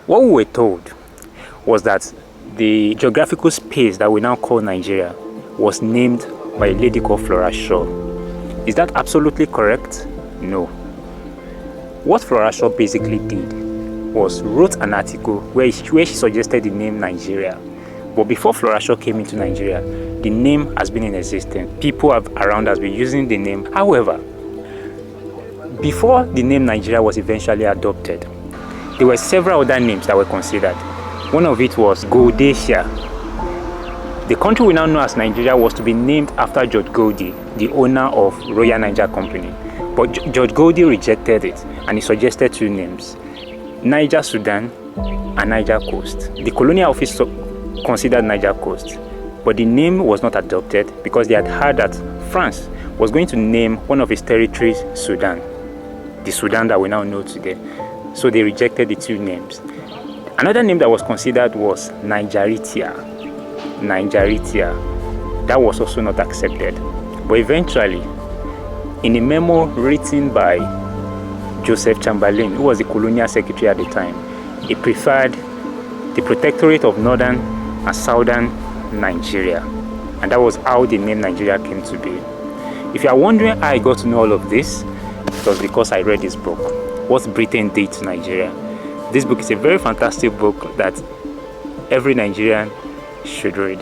What we were told was that the geographical space that we now call Nigeria was named by a lady called Flora. Is that absolutely correct? No. What Flora basically did was wrote an article where she suggested the name Nigeria. But before Flora came into Nigeria, the name has been in existence. People around has been using the name. However, before the name Nigeria was eventually adopted, there were several other names that were considered. One of it was Rhodesia. The country we now know as Nigeria was to be named after George Goldie, the owner of Royal Niger Company. But George Goldie rejected it and he suggested two names, Niger Sudan and Niger Coast. The colonial office considered Niger Coast, but the name was not adopted because they had heard that France was going to name one of its territories Sudan, the Sudan that we now know today. So they rejected the two names. Another name that was considered was Nigeritia. That was also not accepted. But eventually, in a memo written by Joseph Chamberlain, who was the colonial secretary at the time, he preferred the protectorate of northern and southern Nigeria. And that was how the name Nigeria came to be. If you are wondering how I got to know all of this, it was because I read this book, What Britain Did to Nigeria. This book is a very fantastic book that every Nigerian should read.